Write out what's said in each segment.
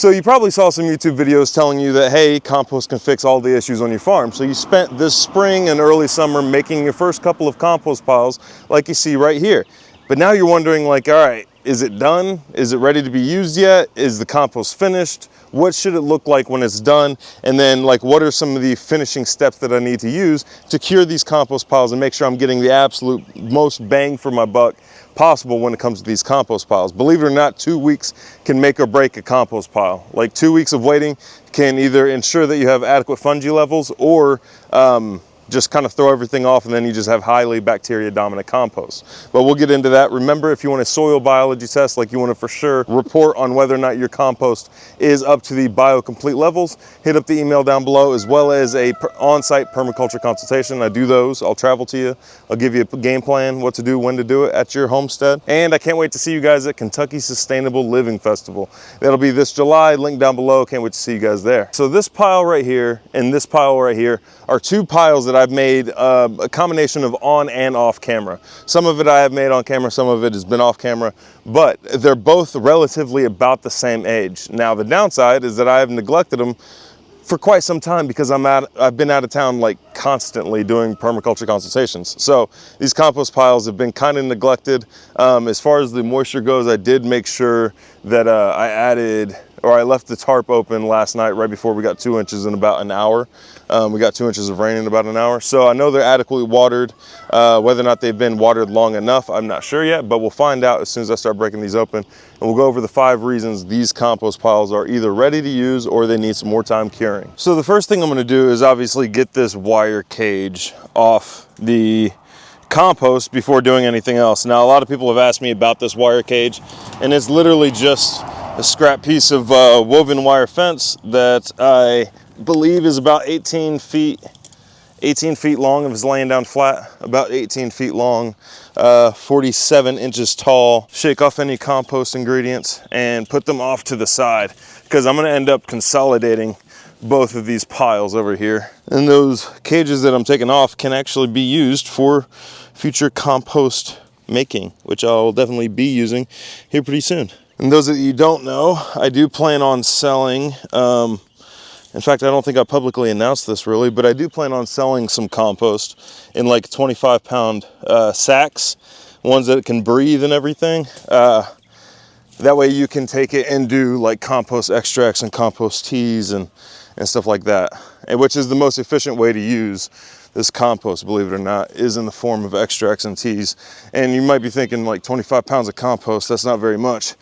So you probably saw some YouTube videos telling you that, hey, compost can fix all the issues on your farm. So you spent this spring and early summer making your first couple of compost piles like you see right here. But now you're wondering, like, all right, is it done? Is it ready to be used yet? Is the compost finished? What should it look like when it's done? And then, like, what are some of the finishing steps that I need to use to cure these compost piles and make sure I'm getting the absolute most bang for my buck possible when it comes to these compost piles? Believe it or not, 2 weeks can make or break a compost pile. Like, 2 weeks of waiting can either ensure that you have adequate fungi levels or just kind of throw everything off, and then you just have highly bacteria dominant compost. But we'll get into that. Remember, if you want a soil biology test, like you want to for sure report on whether or not your compost is up to the biocomplete levels, hit up the email down below, as well as a on-site permaculture consultation. I do those. I'll travel to you. I'll give you a game plan, what to do, when to do it at your homestead. And I can't wait to see you guys at Kentucky Sustainable Living Festival. That'll be this July, link down below. Can't wait to see you guys there. So this pile right here and this pile right here are two piles that I've made a combination of on and off camera. Some of it I have made on camera, some of it has been off camera, but they're both relatively about the same age. Now the downside is that I have neglected them for quite some time because I've been out of town like constantly doing permaculture consultations. So these compost piles have been kind of neglected. As far as the moisture goes, I did make sure that I left the tarp open last night right before we got 2 inches in about an hour. We got 2 inches of rain in about an hour. So I know they're adequately watered. Whether or not they've been watered long enough, I'm not sure yet, but we'll find out as soon as I start breaking these open. And we'll go over the 5 reasons these compost piles are either ready to use or they need some more time curing. So the first thing I'm gonna do is obviously get this wire cage off the compost before doing anything else. Now, a lot of people have asked me about this wire cage, and it's literally just a scrap piece of woven wire fence that I believe is about 18 feet long. If it's laying down flat, about 18 feet long, 47 inches tall. Shake off any compost ingredients and put them off to the side, because I'm gonna end up consolidating both of these piles over here. And those cages that I'm taking off can actually be used for future compost making, which I'll definitely be using here pretty soon. And those that you don't know, I do plan on selling, in fact, I don't think I publicly announced this really, but I do plan on selling some compost in like 25-pound sacks, ones that can breathe and everything. That way you can take it and do like compost extracts and compost teas and stuff like that, and which is the most efficient way to use this compost, believe it or not, is in the form of extracts and teas. And you might be thinking, like, 25 pounds of compost, that's not very much.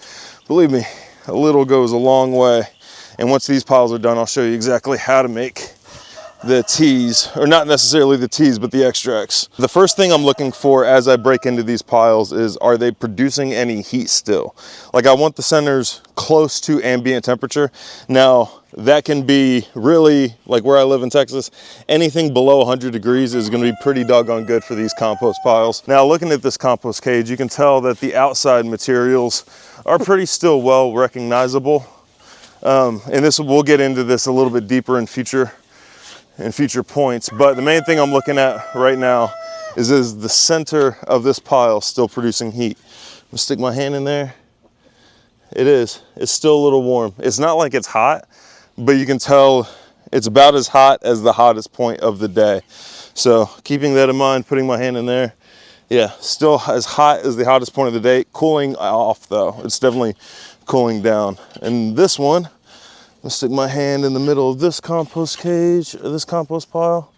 Believe me, a little goes a long way. And once these piles are done, I'll show you exactly how to make the teas, or not necessarily the teas, but the extracts. The first thing I'm looking for as I break into these piles is, are they producing any heat still? Like, I want the centers close to ambient temperature. Now, that can be really, like where I live in Texas, anything below 100 degrees is gonna be pretty doggone good for these compost piles. Now, looking at this compost cage, you can tell that the outside materials are pretty still well recognizable. And we'll get into this a little bit deeper in future points, but the main thing I'm looking at right now is the center of this pile still producing heat. I'm gonna stick my hand in there. It is. It's still a little warm. It's not like it's hot, but you can tell it's about as hot as the hottest point of the day. So keeping that in mind, putting my hand in there, yeah, still as hot as the hottest point of the day. Cooling off though. It's definitely cooling down. And this one, I'll stick my hand in the middle of this compost cage, or this compost pile,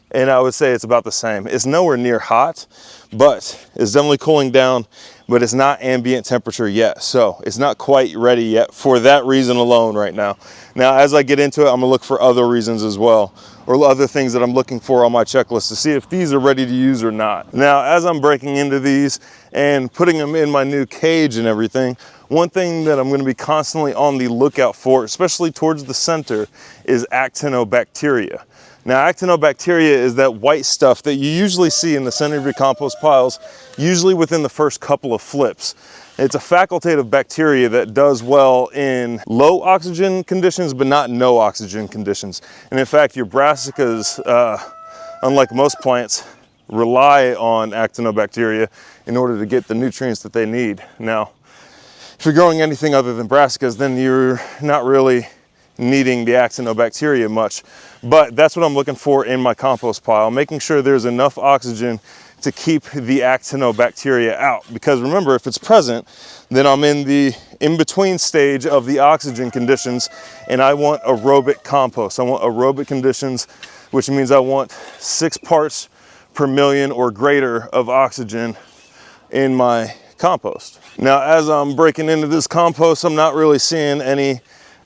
and I would say it's about the same. It's nowhere near hot, but it's definitely cooling down, but it's not ambient temperature yet. So it's not quite ready yet for that reason alone right now. Now, as I get into it, I'm gonna look for other reasons as well, or other things that I'm looking for on my checklist to see if these are ready to use or not. Now, as I'm breaking into these and putting them in my new cage and everything, one thing that I'm going to be constantly on the lookout for, especially towards the center, is actinobacteria. Now, actinobacteria is that white stuff that you usually see in the center of your compost piles, usually within the first couple of flips. It's a facultative bacteria that does well in low oxygen conditions, but not no oxygen conditions. And in fact, your brassicas, unlike most plants, rely on actinobacteria in order to get the nutrients that they need. Now, if you're growing anything other than brassicas, then you're not really needing the actinobacteria much. But that's what I'm looking for in my compost pile, making sure there's enough oxygen to keep the actinobacteria out. Because remember, if it's present, then I'm in the in-between stage of the oxygen conditions, and I want aerobic compost. I want aerobic conditions, which means I want 6 parts per million or greater of oxygen in my compost. Now, as I'm breaking into this compost, I'm not really seeing any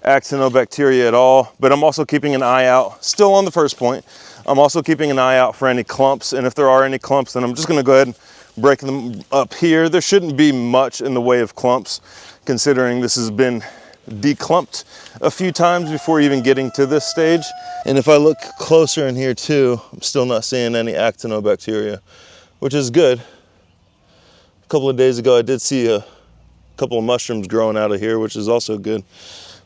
actinobacteria at all, but I'm also keeping an eye out, still on the first point, I'm also keeping an eye out for any clumps, and if there are any clumps, then I'm just gonna go ahead and break them up here. There shouldn't be much in the way of clumps, considering this has been declumped a few times before even getting to this stage. And if I look closer in here too, I'm still not seeing any actinobacteria, which is good. A couple of days ago, I did see a couple of mushrooms growing out of here, which is also good.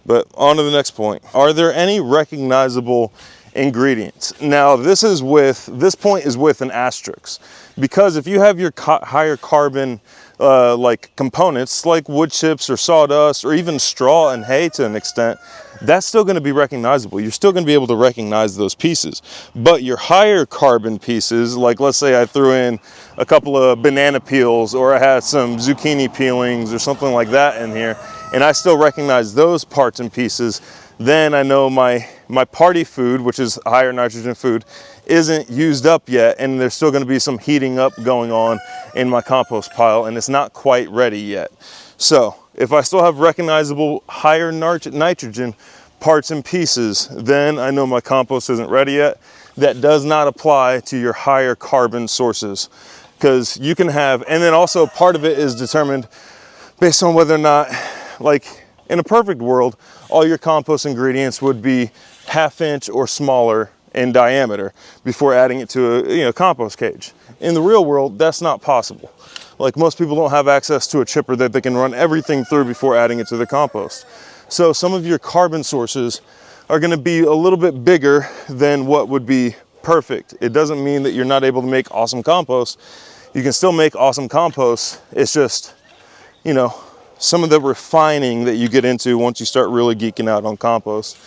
But on to the next point. Are there any recognizable ingredients? Now, this point is with an asterisk, because if you have your higher carbon like components like wood chips or sawdust or even straw and hay to an extent, that's still going to be recognizable. You're still going to be able to recognize those pieces. But your higher carbon pieces, like let's say I threw in a couple of banana peels, or I had some zucchini peelings or something like that in here, and I still recognize those parts and pieces, then I know my party food, which is higher nitrogen food, isn't used up yet, and there's still going to be some heating up going on in my compost pile, and it's not quite ready yet. So if I still have recognizable higher nitrogen parts and pieces, then I know my compost isn't ready yet. That does not apply to your higher carbon sources, because you can have, and then also part of it is determined based on whether or not, like in a perfect world, all your compost ingredients would be 1/2 inch or smaller in diameter before adding it to a compost cage. In the real world, that's not possible. Like, most people don't have access to a chipper that they can run everything through before adding it to their compost. So some of your carbon sources are going to be a little bit bigger than what would be perfect. It doesn't mean that you're not able to make awesome compost. You can still make awesome compost. It's just, some of the refining that you get into once you start really geeking out on compost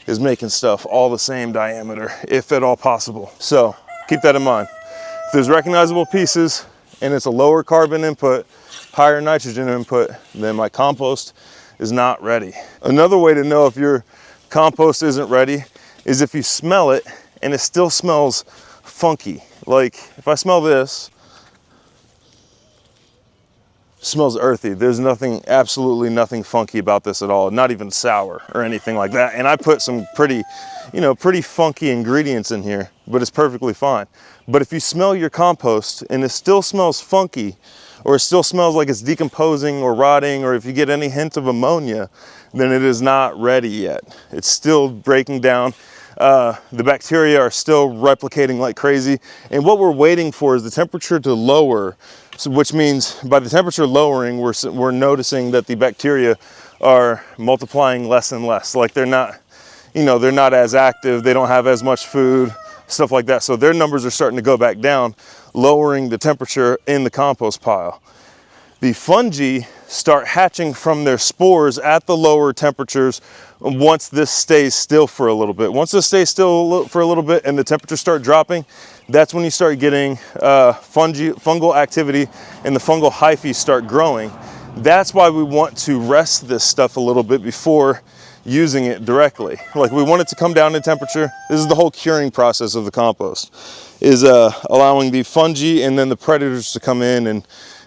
is making stuff all the same diameter, if at all possible. So keep that in mind. If there's recognizable pieces and it's a lower carbon input, higher nitrogen input, then my compost is not ready. Another way to know if your compost isn't ready is if you smell it and it still smells funky. Like if I smell this, smells earthy. There's absolutely nothing funky about this at all. Not even sour or anything like that. And I put some pretty funky ingredients in here, but it's perfectly fine. But if you smell your compost and it still smells funky, or it still smells like it's decomposing or rotting, or if you get any hint of ammonia, then it is not ready yet. It's still breaking down. The bacteria are still replicating like crazy. And what we're waiting for is the temperature to lower. So, which means by the temperature lowering, we're noticing that the bacteria are multiplying less and less. Like they're not as active. They don't have as much food, stuff like that. So their numbers are starting to go back down, lowering the temperature in the compost pile. The fungi start hatching from their spores at the lower temperatures once this stays still for a little bit. Once this stays still for a little bit and the temperatures start dropping, that's when you start getting fungal activity and the fungal hyphae start growing. That's why we want to rest this stuff a little bit before using it directly. Like, we want it to come down in temperature. This is the whole curing process of the compost, is allowing the fungi and then the predators to come in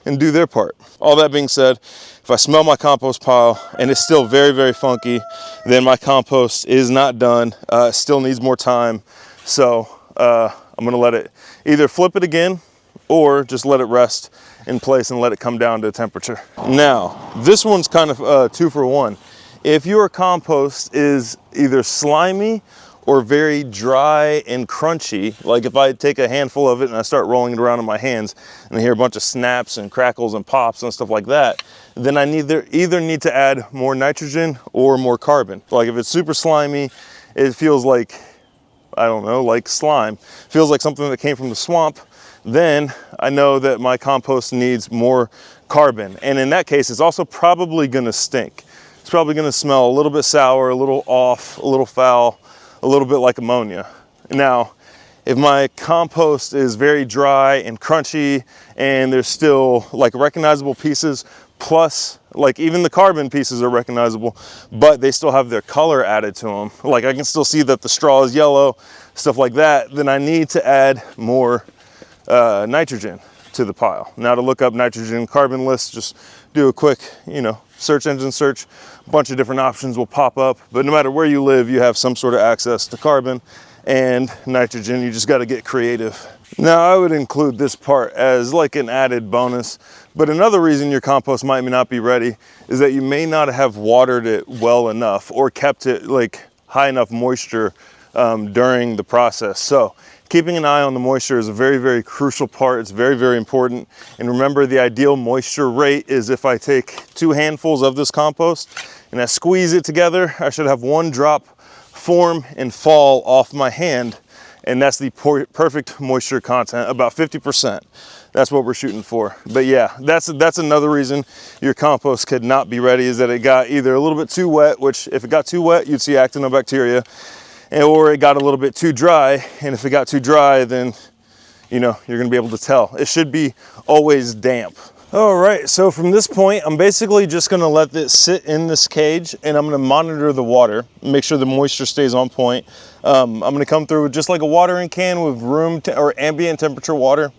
and do their part. All that being said, if I smell my compost pile and it's still very, very funky, then my compost is not done. It still needs more time. So I'm gonna let it either flip it again or just let it rest in place and let it come down to temperature. Now, this one's kind of 2 for 1. If your compost is either slimy or very dry and crunchy, like if I take a handful of it and I start rolling it around in my hands and I hear a bunch of snaps and crackles and pops and stuff like that, then I either need to add more nitrogen or more carbon. Like if it's super slimy, it feels like, I don't know, like slime, feels like something that came from the swamp, then I know that my compost needs more carbon. And in that case, it's also probably gonna stink. It's probably gonna smell a little bit sour, a little off, a little foul, a little bit like ammonia. Now, if my compost is very dry and crunchy and there's still like recognizable pieces, plus like even the carbon pieces are recognizable, but they still have their color added to them, like I can still see that the straw is yellow, stuff like that, then I need to add more nitrogen to the pile. Now, to look up nitrogen carbon lists, just do a quick, search engine search. A bunch of different options will pop up, but no matter where you live, you have some sort of access to carbon and nitrogen. You just got to get creative. Now, I would include this part as like an added bonus, but another reason your compost might not be ready is that you may not have watered it well enough or kept it like high enough moisture during the process. So keeping an eye on the moisture is a very, very crucial part. It's very, very important. And remember, the ideal moisture rate is if I take 2 handfuls of this compost and I squeeze it together, I should have 1 drop form and fall off my hand, and that's the perfect moisture content, about 50%. That's what we're shooting for. But yeah, that's another reason your compost could not be ready, is that it got either a little bit too wet, which if it got too wet, you'd see actinobacteria, or it got a little bit too dry, and if it got too dry, then you're gonna be able to tell. It should be always damp. All right, so from this point, I'm basically just gonna let this sit in this cage, and I'm gonna monitor the water, make sure the moisture stays on point. I'm gonna come through with just like a watering can with or ambient temperature water,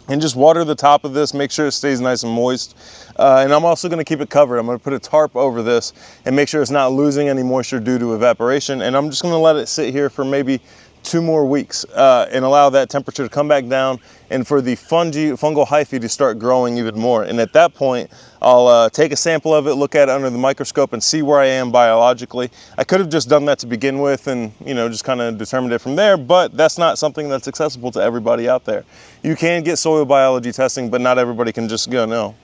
and just water the top of this, make sure it stays nice and moist. And I'm also gonna keep it covered. I'm gonna put a tarp over this and make sure it's not losing any moisture due to evaporation. And I'm just gonna let it sit here for maybe 2 more weeks and allow that temperature to come back down and for the fungal hyphae to start growing even more. And at that point, I'll take a sample of it, look at it under the microscope, and see where I am biologically. I could have just done that to begin with and just kind of determined it from there, but that's not something that's accessible to everybody out there. You can get soil biology testing, but not everybody can just go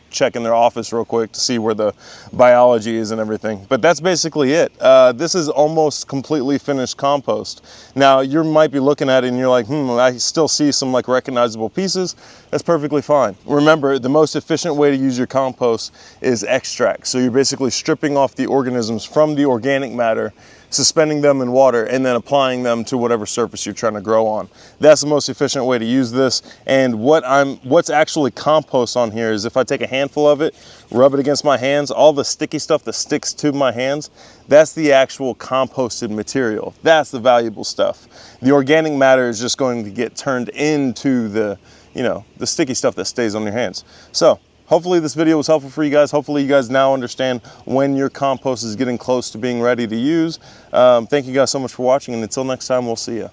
check in their office real quick to see where the biology is and everything. But that's basically it. This is almost completely finished compost. Now, you might be looking at it and you're like, I still see some like recognizable pieces. That's perfectly fine. Remember, the most efficient way to use your compost is extract. So you're basically stripping off the organisms from the organic matter, suspending them in water, and then applying them to whatever surface you're trying to grow on. That's the most efficient way to use this. And what's actually compost on here is if I take a handful of it, rub it against my hands, all the sticky stuff that sticks to my hands, that's the actual composted material. That's the valuable stuff. The organic matter is just going to get turned into the sticky stuff that stays on your hands. So hopefully this video was helpful for you guys. Hopefully you guys now understand when your compost is getting close to being ready to use. Thank you guys so much for watching, and until next time, we'll see you.